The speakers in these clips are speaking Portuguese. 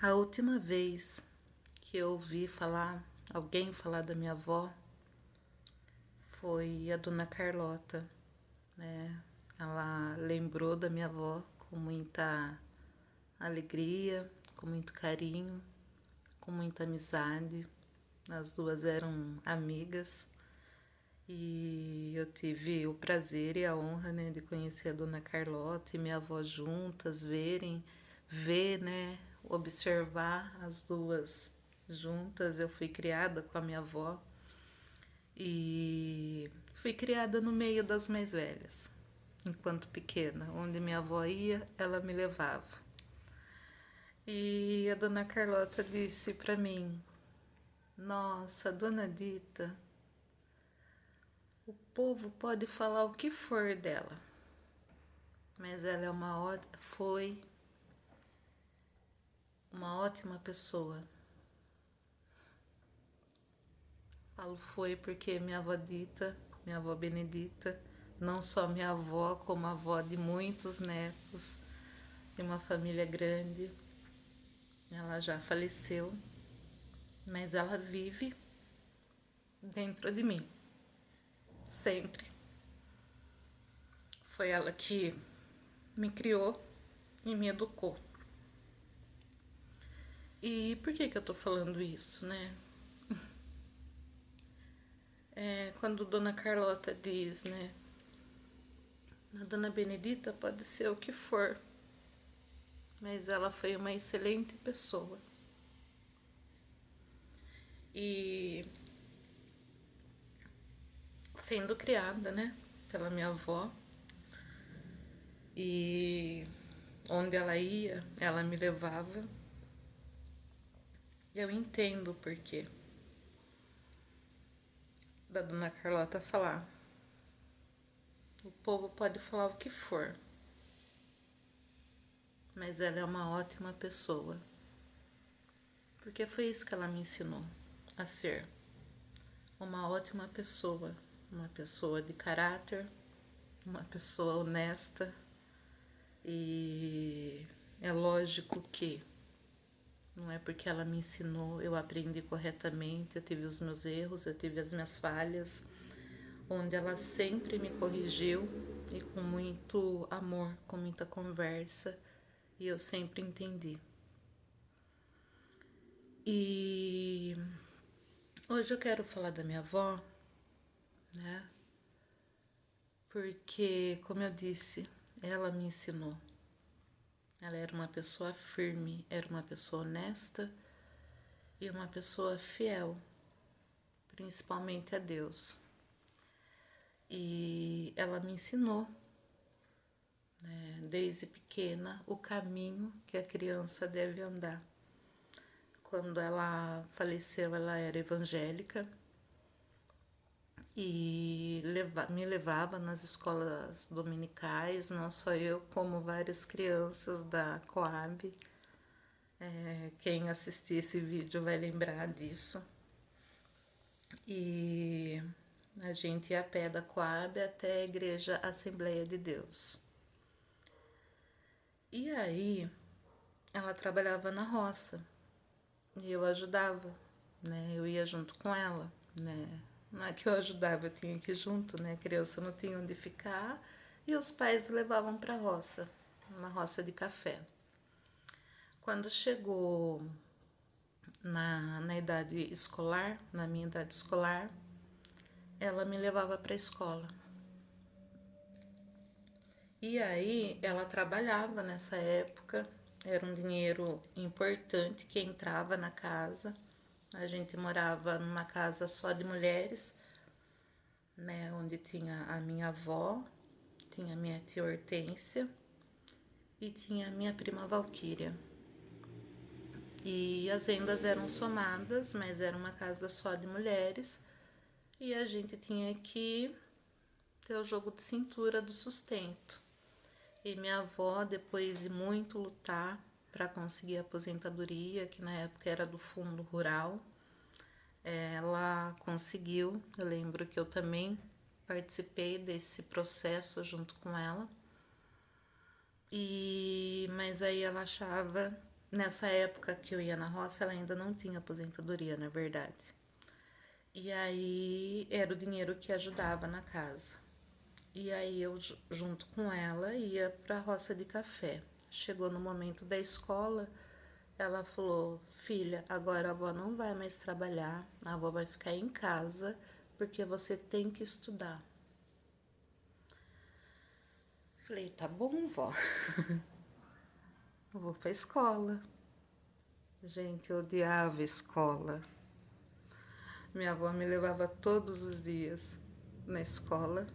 A última vez que eu ouvi alguém falar da minha avó, foi a dona Carlota, né? Ela lembrou da minha avó com muita alegria, com muito carinho, com muita amizade. As duas eram amigas e eu tive o prazer e a honra, né, de conhecer a dona Carlota e minha avó juntas, ver, né, observar as duas juntas. Eu fui criada com a minha avó e fui criada no meio das mais velhas, enquanto pequena. Onde minha avó ia, ela me levava. E a dona Carlota disse para mim: nossa, dona Dita, o povo pode falar o que for dela, mas ela foi uma ótima pessoa. Falo foi porque minha avó Dita, minha avó Benedita, não só minha avó, como avó de muitos netos, de uma família grande. Ela já faleceu, mas ela vive dentro de mim, sempre. Foi ela que me criou e me educou. E por que eu tô falando isso, né? Quando Dona Carlota diz, né? A Dona Benedita pode ser o que for, mas ela foi uma excelente pessoa. E sendo criada, né, pela minha avó, e onde ela ia, ela me levava. Eu entendo o porquê da Dona Carlota falar: o povo pode falar o que for, mas ela é uma ótima pessoa. Porque foi isso que ela me ensinou a ser: uma ótima pessoa, uma pessoa de caráter, uma pessoa honesta. E é lógico que não é porque ela me ensinou, eu aprendi corretamente, eu tive os meus erros, eu tive as minhas falhas, onde ela sempre me corrigiu e com muito amor, com muita conversa, e eu sempre entendi. E hoje eu quero falar da minha avó, né? Porque, como eu disse, ela me ensinou. Ela era uma pessoa firme, era uma pessoa honesta e uma pessoa fiel, principalmente a Deus. E ela me ensinou, né, desde pequena, o caminho que a criança deve andar. Quando ela faleceu, ela era evangélica e me levava nas escolas dominicais, não só eu, como várias crianças da Coab. Quem assistir esse vídeo vai lembrar disso. E a gente ia a pé da Coab até a Igreja Assembleia de Deus. E aí ela trabalhava na roça e eu ajudava, né? Eu ia junto com ela, né? Não é que eu ajudava, eu tinha que ir junto, né? A criança não tinha onde ficar e os pais levavam para a roça, uma roça de café. Quando chegou na idade escolar, na minha idade escolar, ela me levava para a escola. E aí ela trabalhava nessa época, era um dinheiro importante que entrava na casa. A gente morava numa casa só de mulheres, né, onde tinha a minha avó, tinha a minha tia Hortência e tinha a minha prima Valquíria. E as rendas eram somadas, mas era uma casa só de mulheres e a gente tinha que ter o jogo de cintura do sustento. E minha avó, depois de muito lutar para conseguir a aposentadoria, que na época era do fundo rural, ela conseguiu. Eu lembro que eu também participei desse processo junto com ela. Mas aí ela achava nessa época que eu ia na roça, ela ainda não tinha aposentadoria, na verdade. E aí era o dinheiro que ajudava na casa. E aí eu, junto com ela, ia para a roça de café. Chegou no momento da escola, ela falou: filha, agora a avó não vai mais trabalhar, a avó vai ficar em casa porque você tem que estudar. Falei: tá bom, vó. Eu vou pra escola. Gente, eu odiava a escola. Minha avó me levava todos os dias na escola.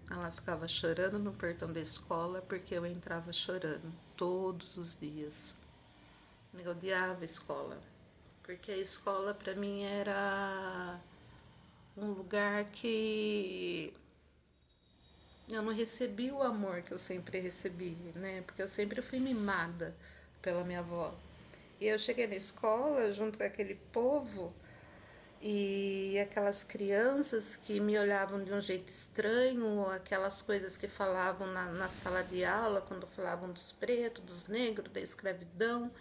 Ela ficava chorando no portão da escola porque eu entrava chorando todos os dias. Eu odiava a escola, porque a escola para mim era um lugar que eu não recebi o amor que eu sempre recebi, né? Porque eu sempre fui mimada pela minha avó. E eu cheguei na escola junto com aquele povo e aquelas crianças que me olhavam de um jeito estranho, aquelas coisas que falavam na sala de aula, quando falavam dos pretos, dos negros, da escravidão,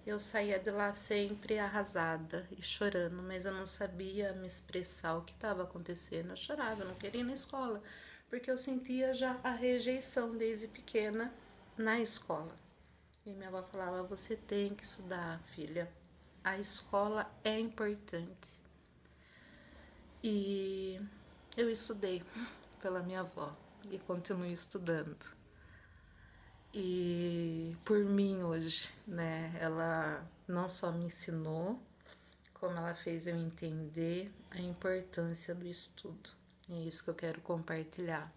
eu saía de lá sempre arrasada e chorando, mas eu não sabia me expressar o que estava acontecendo. Eu chorava, eu não queria ir na escola, porque eu sentia já a rejeição desde pequena na escola. E minha avó falava: você tem que estudar, filha. A escola é importante. E eu estudei pela minha avó e continuo estudando. E por mim hoje, né? Ela não só me ensinou, como ela fez eu entender a importância do estudo. E é isso que eu quero compartilhar.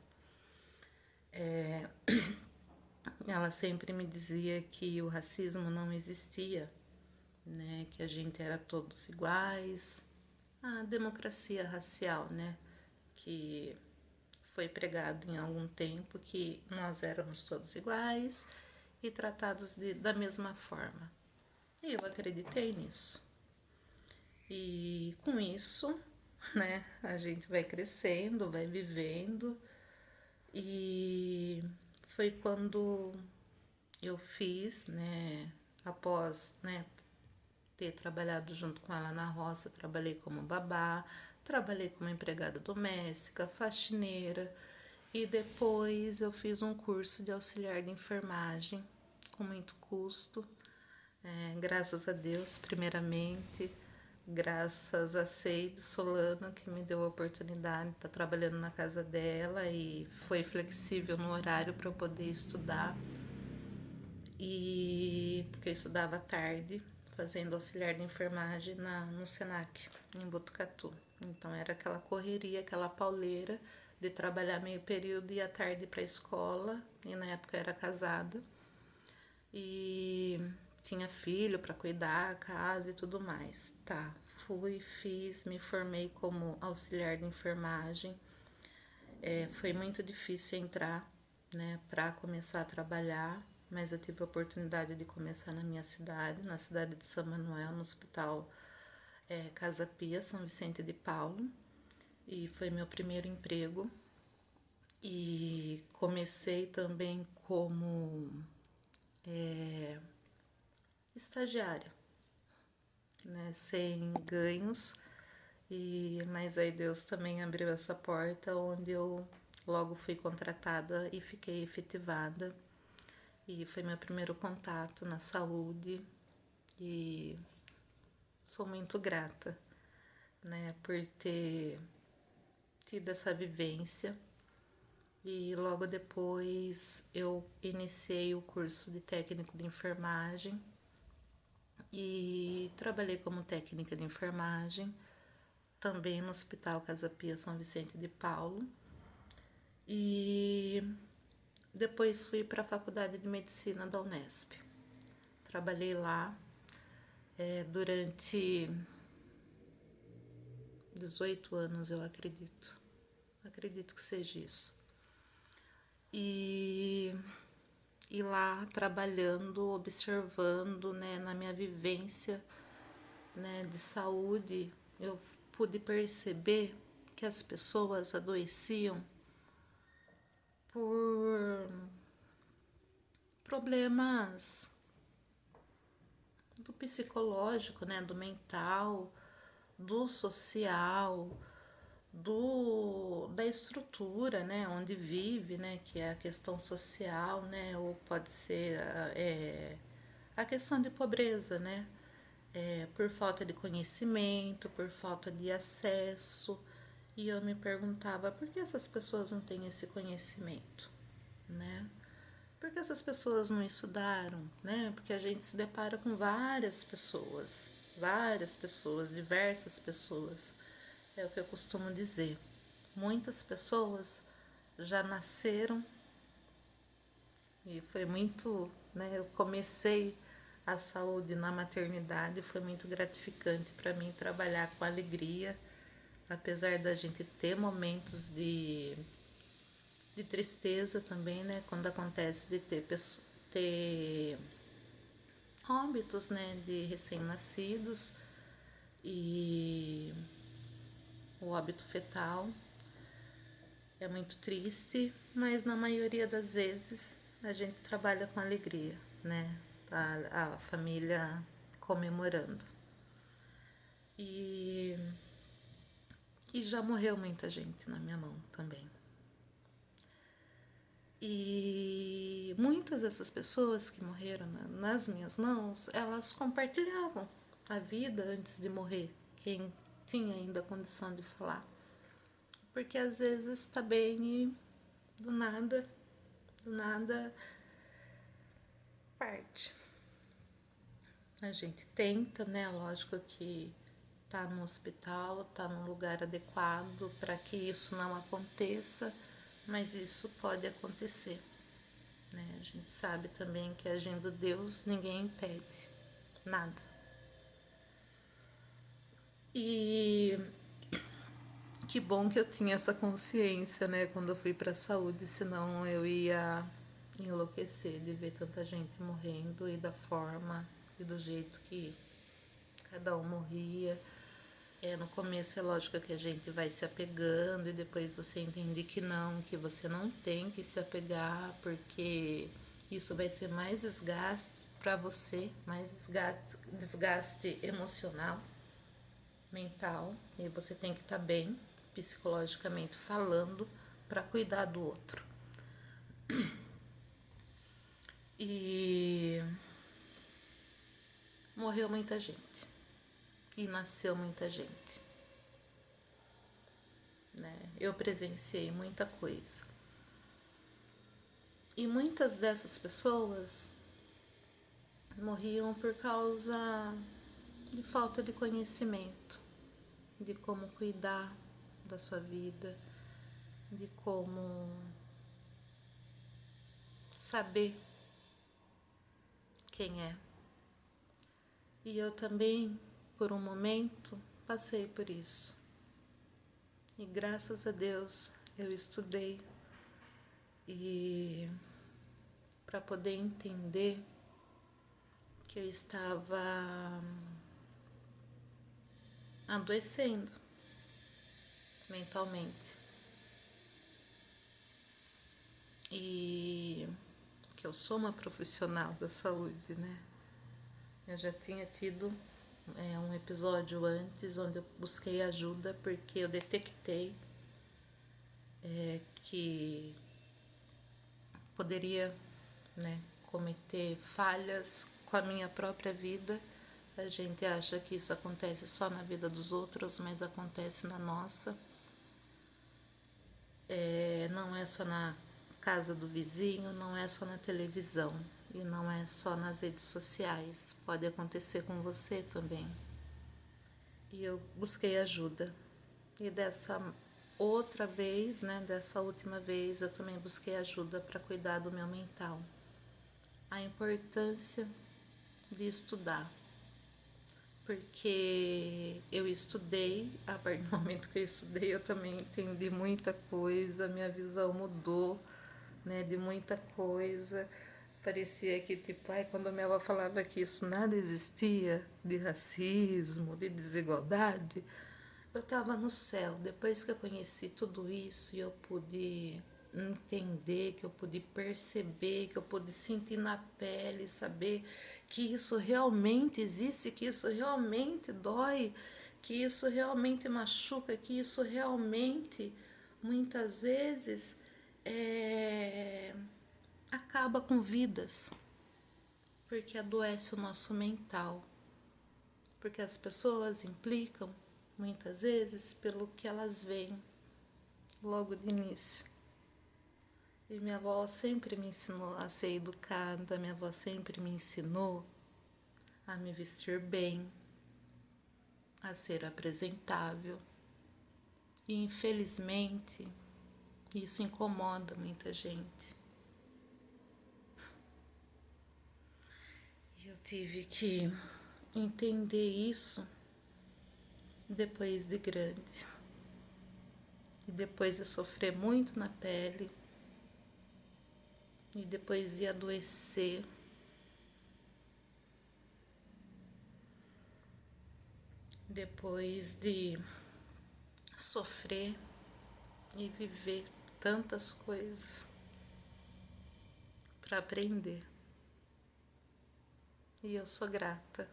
Ela sempre me dizia que o racismo não existia, né? Que a gente era todos iguais. A democracia racial, né? Que foi pregado em algum tempo que nós éramos todos iguais e tratados da mesma forma. E eu acreditei nisso. E com isso, né, a gente vai crescendo, vai vivendo. E foi quando eu fiz, né, após, né, ter trabalhado junto com ela na roça, trabalhei como babá, trabalhei como empregada doméstica, faxineira e depois eu fiz um curso de auxiliar de enfermagem com muito custo. Graças a Deus, primeiramente, graças a Ceide Solano, que me deu a oportunidade de estar trabalhando na casa dela e foi flexível no horário para eu poder estudar. E porque eu estudava à tarde, fazendo auxiliar de enfermagem no Senac, em Botucatu. Então era aquela correria, aquela pauleira de trabalhar meio período e à tarde para a escola. E na época eu era casada. E tinha filho para cuidar, casa e tudo mais. Tá, fui, fiz, me formei como auxiliar de enfermagem. Foi muito difícil entrar, né, para começar a trabalhar, mas eu tive a oportunidade de começar na minha cidade, na cidade de São Manuel, no Hospital Casa Pia, São Vicente de Paulo, e foi meu primeiro emprego. E comecei também como estagiária, né, sem ganhos, mas aí Deus também abriu essa porta onde eu logo fui contratada e fiquei efetivada. E foi meu primeiro contato na saúde e sou muito grata, né, por ter tido essa vivência. E logo depois eu iniciei o curso de técnico de enfermagem e trabalhei como técnica de enfermagem também no Hospital Casa Pia São Vicente de Paulo. E depois fui para a Faculdade de Medicina da Unesp. Trabalhei lá durante 18 anos, eu acredito. Acredito que seja isso. E lá trabalhando, observando, né, na minha vivência, né, de saúde, eu pude perceber que as pessoas adoeciam por problemas do psicológico, né, do mental, do social, da estrutura, né, onde vive, né, que é a questão social, né, ou pode ser a questão de pobreza, né, por falta de conhecimento, por falta de acesso. E eu me perguntava por que essas pessoas não têm esse conhecimento, né? Por que essas pessoas não estudaram, né? Porque a gente se depara com várias pessoas, diversas pessoas. É o que eu costumo dizer. Muitas pessoas já nasceram e foi muito, né? Eu comecei a saúde na maternidade, foi muito gratificante para mim trabalhar com alegria, apesar da gente ter momentos de tristeza também, né? Quando acontece de ter óbitos, né? De recém-nascidos e o óbito fetal é muito triste, mas na maioria das vezes a gente trabalha com alegria, né? A família comemorando. E já morreu muita gente na minha mão também. E muitas dessas pessoas que morreram nas minhas mãos, elas compartilhavam a vida antes de morrer, quem tinha ainda a condição de falar. Porque às vezes está bem e do nada parte. A gente tenta, né? Lógico que tá no hospital, tá num lugar adequado para que isso não aconteça, mas isso pode acontecer. Né? A gente sabe também que agindo Deus, ninguém impede nada. E que bom que eu tinha essa consciência, né, quando eu fui para a saúde, senão eu ia enlouquecer de ver tanta gente morrendo e da forma e do jeito que cada um morria. No começo é lógico que a gente vai se apegando e depois você entende que você não tem que se apegar, porque isso vai ser mais desgaste para você, mais desgaste emocional, mental, e você tem que estar bem psicologicamente falando para cuidar do outro. E morreu muita gente e nasceu muita gente. Né? Eu presenciei muita coisa. E muitas dessas pessoas morriam por causa de falta de conhecimento, de como cuidar da sua vida, de como saber quem é. E eu também, por um momento, passei por isso. E graças a Deus eu estudei e para poder entender que eu estava adoecendo mentalmente e que eu sou uma profissional da saúde, né? Eu já tinha tido um episódio antes onde eu busquei ajuda porque eu detectei que poderia, né, cometer falhas com a minha própria vida. A gente acha que isso acontece só na vida dos outros, mas acontece na nossa. Não é só na casa do vizinho, não é só na televisão e não é só nas redes sociais. Pode acontecer com você também. E eu busquei ajuda. E dessa outra vez, né, dessa última vez, eu também busquei ajuda para cuidar do meu mental. A importância de estudar. Porque eu estudei, a partir do momento que eu estudei, eu também entendi muita coisa, minha visão mudou, né, de muita coisa. Parecia que, tipo, quando a minha avó falava que isso nada existia, de racismo, de desigualdade, eu estava no céu. Depois que eu conheci tudo isso e eu pude entender, que eu pude perceber, que eu pude sentir na pele, saber que isso realmente existe, que isso realmente dói, que isso realmente machuca, que isso realmente, muitas vezes, acaba com vidas, porque adoece o nosso mental, porque as pessoas implicam, muitas vezes, pelo que elas veem logo de início. E minha avó sempre me ensinou a ser educada, minha avó sempre me ensinou a me vestir bem, a ser apresentável. E infelizmente isso incomoda muita gente. E eu tive que entender isso depois de grande. E depois de sofrer muito na pele. E depois de adoecer. Depois de sofrer e viver tantas coisas para aprender. E eu sou grata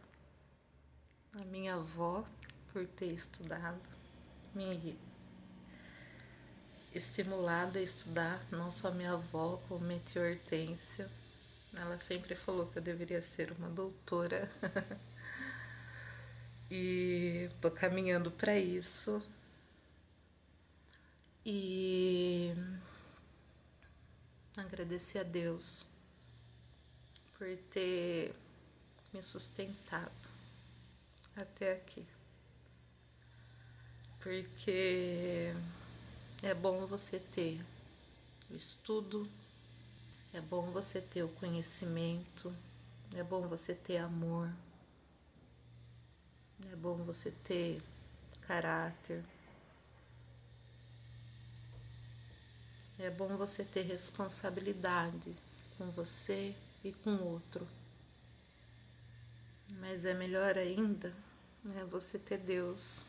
à minha avó por ter estudado, me estimulado a estudar, não só minha avó, como minha tia Hortência. Ela sempre falou que eu deveria ser uma doutora. E tô caminhando para isso. E agradecer a Deus por ter me sustentado até aqui. Porque é bom você ter o estudo, é bom você ter o conhecimento, é bom você ter amor, é bom você ter caráter, é bom você ter responsabilidade com você e com o outro. Mas é melhor ainda você ter Deus.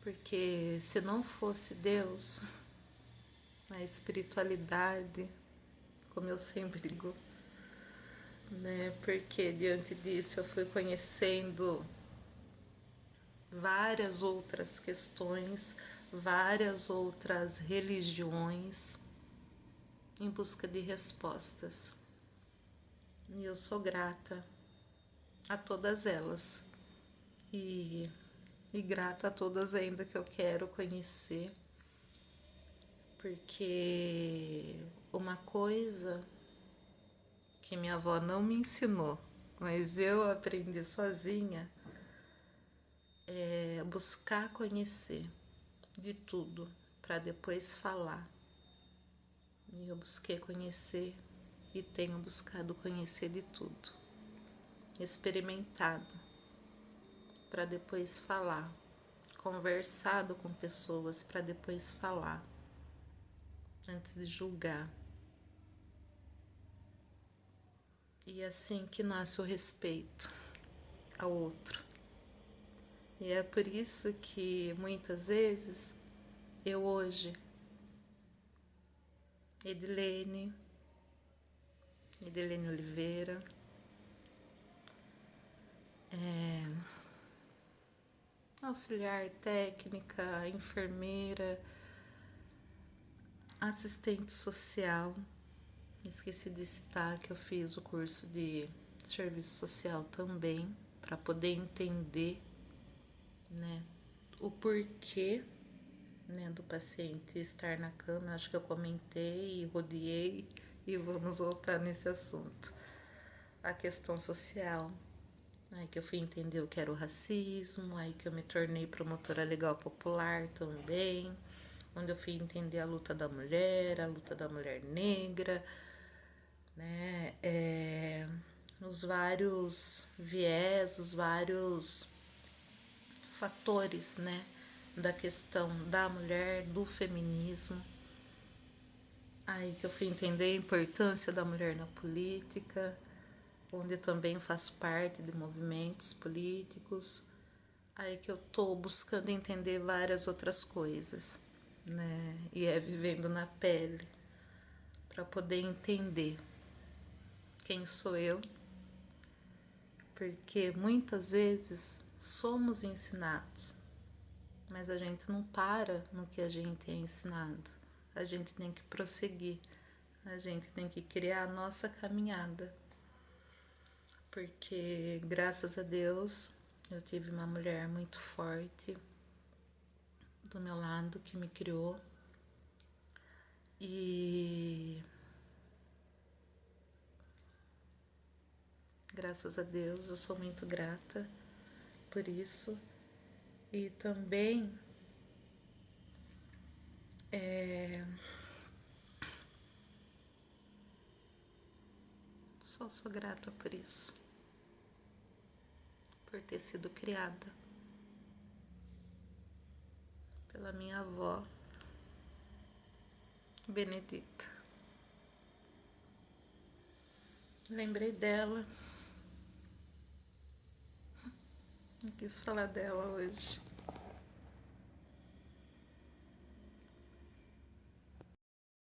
Porque se não fosse Deus, a espiritualidade, como eu sempre digo, porque diante disso eu fui conhecendo várias outras questões, várias outras religiões em busca de respostas. E eu sou grata a todas elas e grata a todas ainda que eu quero conhecer, porque uma coisa que minha avó não me ensinou, mas eu aprendi sozinha, é buscar conhecer de tudo para depois falar. E eu busquei conhecer e tenho buscado conhecer de tudo, experimentado para depois falar, conversado com pessoas para depois falar, antes de julgar. E é assim que nasce o respeito ao outro. E é por isso que muitas vezes eu hoje, Edilene Oliveira, auxiliar técnica, enfermeira, assistente social. Esqueci de citar que eu fiz o curso de serviço social também, para poder entender o porquê do paciente estar na cama. Acho que eu comentei e rodeei e vamos voltar nesse assunto. A questão social. Aí que eu fui entender o que era o racismo, aí que eu me tornei promotora legal popular também, onde eu fui entender a luta da mulher negra, os vários viés, os vários fatores, da questão da mulher, do feminismo. Aí que eu fui entender a importância da mulher na política, onde eu também faço parte de movimentos políticos. Aí que eu tô buscando entender várias outras coisas. né? E é vivendo na pele para poder entender quem sou eu, porque muitas vezes somos ensinados, mas a gente não para no que a gente é ensinado. A gente tem que prosseguir, a gente tem que criar a nossa caminhada, porque graças a Deus eu tive uma mulher muito forte do meu lado que me criou e graças a Deus eu sou muito grata por isso. E também só sou grata por isso, por ter sido criada pela minha avó Benedita. Lembrei dela e quis falar dela hoje.